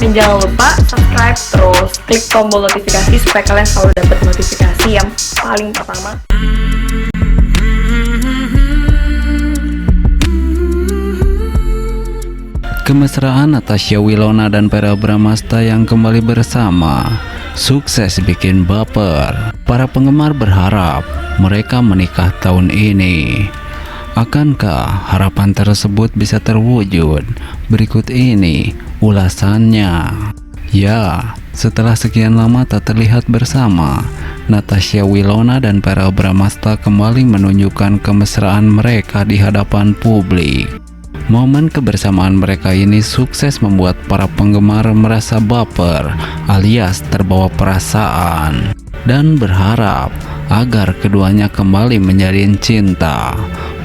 Dan jangan lupa subscribe, terus klik tombol notifikasi supaya kalian selalu dapat notifikasi yang paling pertama. Kemesraan Natasha Wilona dan Verrell Bramasta yang kembali bersama sukses bikin baper. Para penggemar berharap mereka menikah tahun ini. Akankah harapan tersebut bisa terwujud? Berikut ini ulasannya. Ya, setelah sekian lama tak terlihat bersama, Natasha Wilona dan Verrell Bramasta kembali menunjukkan kemesraan mereka di hadapan publik. Momen kebersamaan mereka ini sukses membuat para penggemar merasa baper alias terbawa perasaan dan berharap agar keduanya kembali menjalin cinta.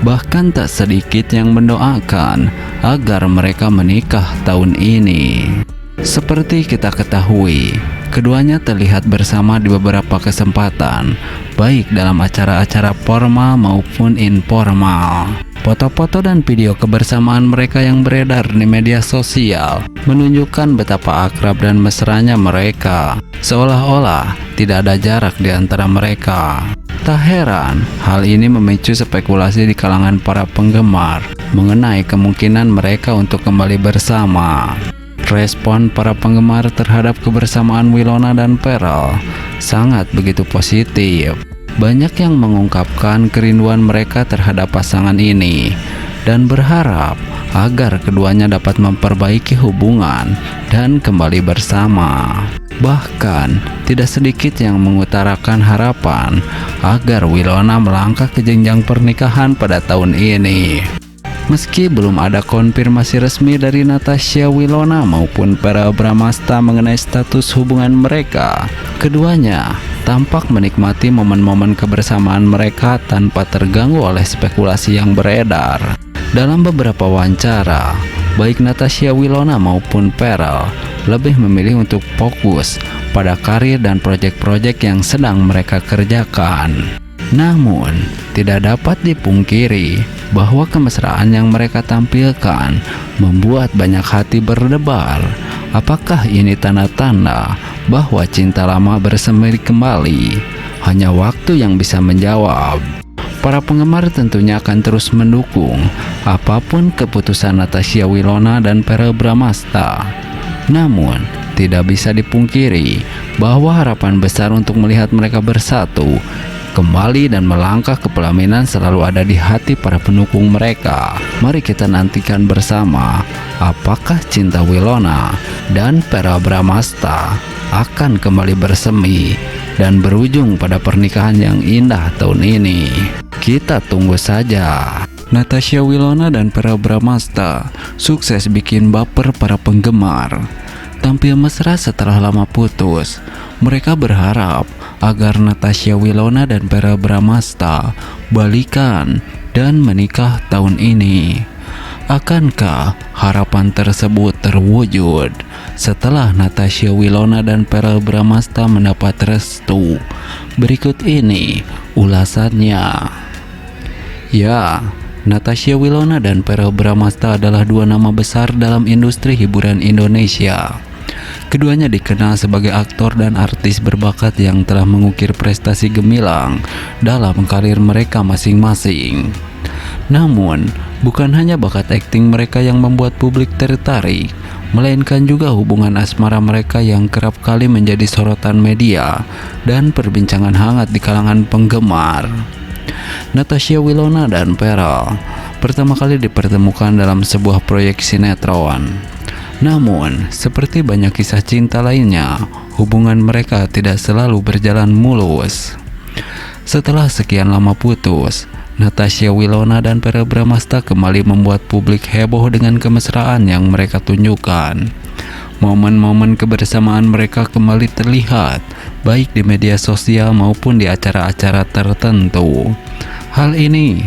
Bahkan tak sedikit yang mendoakan agar mereka menikah tahun ini. Seperti kita ketahui, keduanya terlihat bersama di beberapa kesempatan, baik dalam acara-acara formal maupun informal. Foto-foto dan video kebersamaan mereka yang beredar di media sosial menunjukkan betapa akrab dan mesranya mereka, seolah-olah tidak ada jarak di antara mereka. Tak heran, hal ini memicu spekulasi di kalangan para penggemar mengenai kemungkinan mereka untuk kembali bersama. Respon para penggemar terhadap kebersamaan Wilona dan Verrell sangat begitu positif. Banyak yang mengungkapkan kerinduan mereka terhadap pasangan ini dan berharap agar keduanya dapat memperbaiki hubungan dan kembali bersama. Bahkan, tidak sedikit yang mengutarakan harapan agar Wilona melangkah ke jenjang pernikahan pada tahun ini. Meski belum ada konfirmasi resmi dari Natasha Wilona maupun Verrell Bramasta mengenai status hubungan mereka, keduanya tampak menikmati momen-momen kebersamaan mereka tanpa terganggu oleh spekulasi yang beredar. Dalam beberapa wawancara, baik Natasha Wilona maupun Verrell lebih memilih untuk fokus pada karir dan proyek-proyek yang sedang mereka kerjakan. Namun, tidak dapat dipungkiri bahwa kemesraan yang mereka tampilkan membuat banyak hati berdebar. Apakah ini tanda-tanda bahwa cinta lama bersemi kembali? Hanya waktu yang bisa menjawab. Para penggemar tentunya akan terus mendukung apapun keputusan Natasha Wilona dan Verrell Bramasta. Namun, tidak bisa dipungkiri bahwa harapan besar untuk melihat mereka bersatu kembali dan melangkah ke pelaminan selalu ada di hati para pendukung mereka. Mari kita nantikan bersama apakah cinta Wilona dan Verrell Bramasta akan kembali bersemi dan berujung pada pernikahan yang indah tahun ini. Kita tunggu saja. Natasha Wilona dan Verrell Bramasta sukses bikin baper para penggemar. Tampil mesra setelah lama putus, mereka berharap agar Natasha Wilona dan Verrell Bramasta balikan dan menikah tahun ini. Akankah harapan tersebut terwujud setelah Natasha Wilona dan Verrell Bramasta mendapat restu? Berikut ini ulasannya. Ya, Natasha Wilona dan Verrell Bramasta adalah dua nama besar dalam industri hiburan Indonesia. Keduanya dikenal sebagai aktor dan artis berbakat yang telah mengukir prestasi gemilang dalam karir mereka masing-masing. Namun, bukan hanya bakat akting mereka yang membuat publik tertarik, melainkan juga hubungan asmara mereka yang kerap kali menjadi sorotan media dan perbincangan hangat di kalangan penggemar. Natasha Wilona dan Verrell pertama kali dipertemukan dalam sebuah proyek sinetron. Namun, seperti banyak kisah cinta lainnya, hubungan mereka tidak selalu berjalan mulus. Setelah sekian lama putus, Natasha Wilona dan Verrell Bramasta kembali membuat publik heboh dengan kemesraan yang mereka tunjukkan. Momen-momen kebersamaan mereka kembali terlihat, baik di media sosial maupun di acara-acara tertentu. Hal ini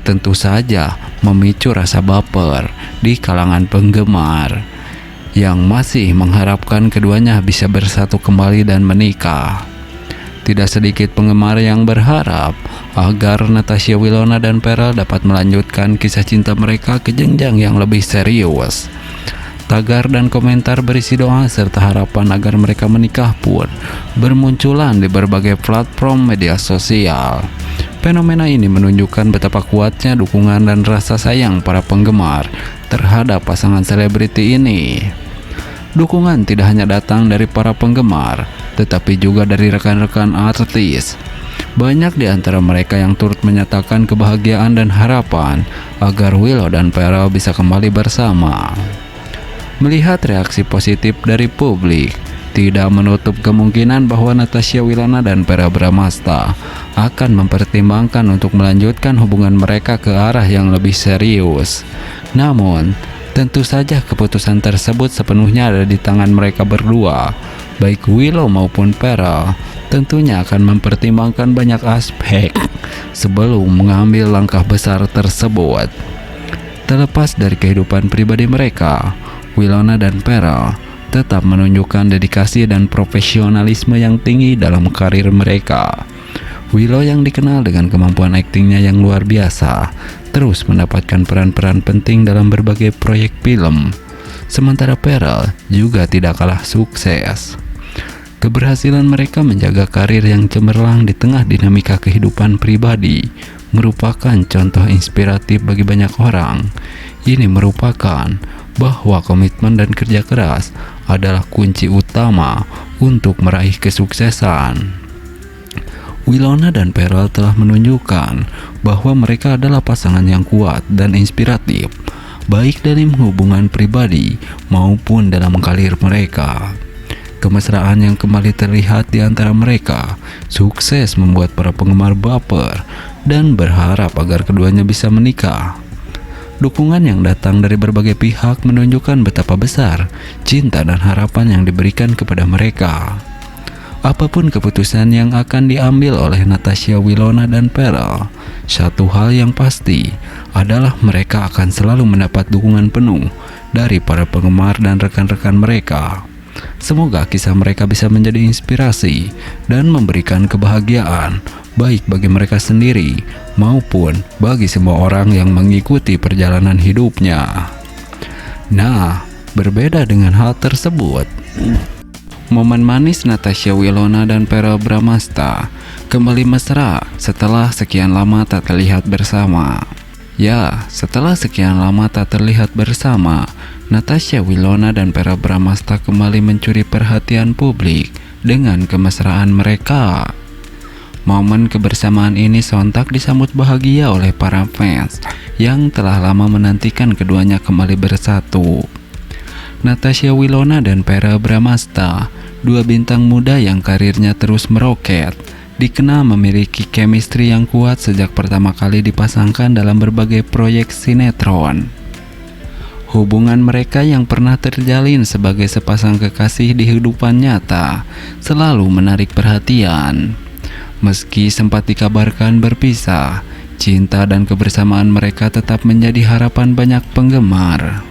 tentu saja memicu rasa baper di kalangan penggemar yang masih mengharapkan keduanya bisa bersatu kembali dan menikah. Tidak sedikit penggemar yang berharap agar Natasha Wilona dan Verrell dapat melanjutkan kisah cinta mereka ke jenjang yang lebih serius. Tagar dan komentar berisi doa serta harapan agar mereka menikah pun bermunculan di berbagai platform media sosial. Fenomena ini menunjukkan betapa kuatnya dukungan dan rasa sayang para penggemar terhadap pasangan selebriti ini. Dukungan tidak hanya datang dari para penggemar, tetapi juga dari rekan-rekan artis. Banyak di antara mereka yang turut menyatakan kebahagiaan dan harapan agar Willow dan Pharrell bisa kembali bersama. Melihat reaksi positif dari publik, tidak menutup kemungkinan bahwa Natasha Wilona dan Verrell Bramasta akan mempertimbangkan untuk melanjutkan hubungan mereka ke arah yang lebih serius. Namun, tentu saja keputusan tersebut sepenuhnya ada di tangan mereka berdua. Baik Willow maupun Pharrell tentunya akan mempertimbangkan banyak aspek sebelum mengambil langkah besar tersebut. Terlepas dari kehidupan pribadi mereka, Wilona dan Pharrell tetap menunjukkan dedikasi dan profesionalisme yang tinggi dalam karir mereka. Willow yang dikenal dengan kemampuan aktingnya yang luar biasa, terus mendapatkan peran-peran penting dalam berbagai proyek film. Sementara Pharrell juga tidak kalah sukses. Keberhasilan mereka menjaga karir yang cemerlang di tengah dinamika kehidupan pribadi merupakan contoh inspiratif bagi banyak orang. Ini merupakan bahwa komitmen dan kerja keras adalah kunci utama untuk meraih kesuksesan. Wilona dan Pharrell telah menunjukkan bahwa mereka adalah pasangan yang kuat dan inspiratif, baik dalam hubungan pribadi maupun dalam karir mereka. Kemesraan yang kembali terlihat di antara mereka sukses membuat para penggemar baper dan berharap agar keduanya bisa menikah. Dukungan yang datang dari berbagai pihak menunjukkan betapa besar cinta dan harapan yang diberikan kepada mereka. Apapun keputusan yang akan diambil oleh Natasha Wilona dan Pharrell, satu hal yang pasti adalah mereka akan selalu mendapat dukungan penuh dari para penggemar dan rekan-rekan mereka. Semoga kisah mereka bisa menjadi inspirasi dan memberikan kebahagiaan baik bagi mereka sendiri maupun bagi semua orang yang mengikuti perjalanan hidupnya. Nah, berbeda dengan hal tersebut, momen manis Natasha Wilona dan Verrell Bramasta kembali mesra setelah sekian lama tak terlihat bersama. Ya, setelah sekian lama tak terlihat bersama, Natasha Wilona dan Verrell Bramasta kembali mencuri perhatian publik dengan kemesraan mereka. Momen kebersamaan ini sontak disambut bahagia oleh para fans yang telah lama menantikan keduanya kembali bersatu. Natasha Wilona dan Verrell Bramasta, dua bintang muda yang karirnya terus meroket, dikenal memiliki chemistry yang kuat sejak pertama kali dipasangkan dalam berbagai proyek sinetron. Hubungan mereka yang pernah terjalin sebagai sepasang kekasih di kehidupan nyata selalu menarik perhatian. Meski sempat dikabarkan berpisah, cinta dan kebersamaan mereka tetap menjadi harapan banyak penggemar.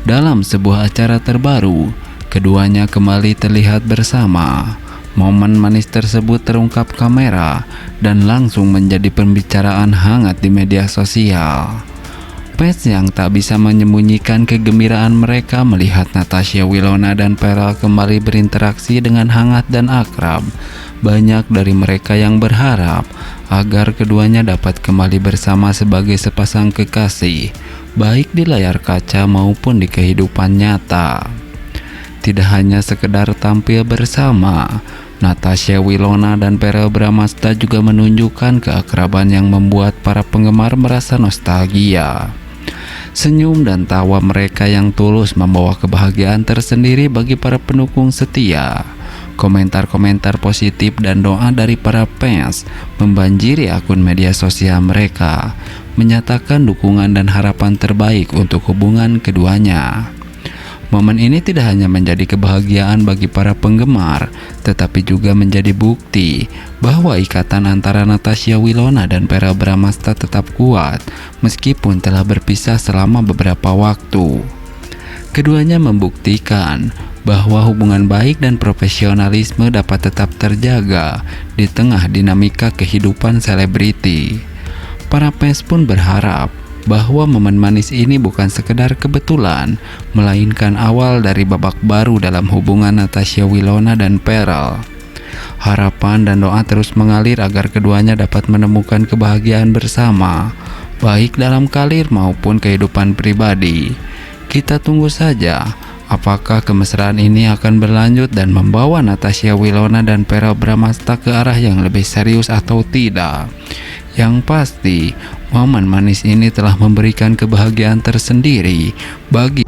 Dalam sebuah acara terbaru, keduanya kembali terlihat bersama. Momen manis tersebut terungkap kamera dan langsung menjadi pembicaraan hangat di media sosial. Fans yang tak bisa menyembunyikan kegembiraan mereka melihat Natasha Wilona dan Pharrell kembali berinteraksi dengan hangat dan akrab. Banyak dari mereka yang berharap agar keduanya dapat kembali bersama sebagai sepasang kekasih, baik di layar kaca maupun di kehidupan nyata. Tidak hanya sekedar tampil bersama, Natasha Wilona dan Verrell Bramasta juga menunjukkan keakraban yang membuat para penggemar merasa nostalgia. Senyum dan tawa mereka yang tulus membawa kebahagiaan tersendiri bagi para pendukung setia. Komentar-komentar positif dan doa dari para fans membanjiri akun media sosial mereka, menyatakan dukungan dan harapan terbaik untuk hubungan keduanya. Momen ini tidak hanya menjadi kebahagiaan bagi para penggemar, tetapi juga menjadi bukti bahwa ikatan antara Natasha Wilona dan Verrell Bramasta tetap kuat meskipun telah berpisah selama beberapa waktu. Keduanya membuktikan bahwa hubungan baik dan profesionalisme dapat tetap terjaga di tengah dinamika kehidupan selebriti. Para fans pun berharap bahwa momen manis ini bukan sekedar kebetulan, melainkan awal dari babak baru dalam hubungan Natasha Wilona dan Pharrell. Harapan dan doa terus mengalir agar keduanya dapat menemukan kebahagiaan bersama, baik dalam karir maupun kehidupan pribadi. Kita tunggu saja apakah kemesraan ini akan berlanjut dan membawa Natasha Wilona dan Pharrell Bramasta ke arah yang lebih serius atau tidak. Yang pasti, momen manis ini telah memberikan kebahagiaan tersendiri bagi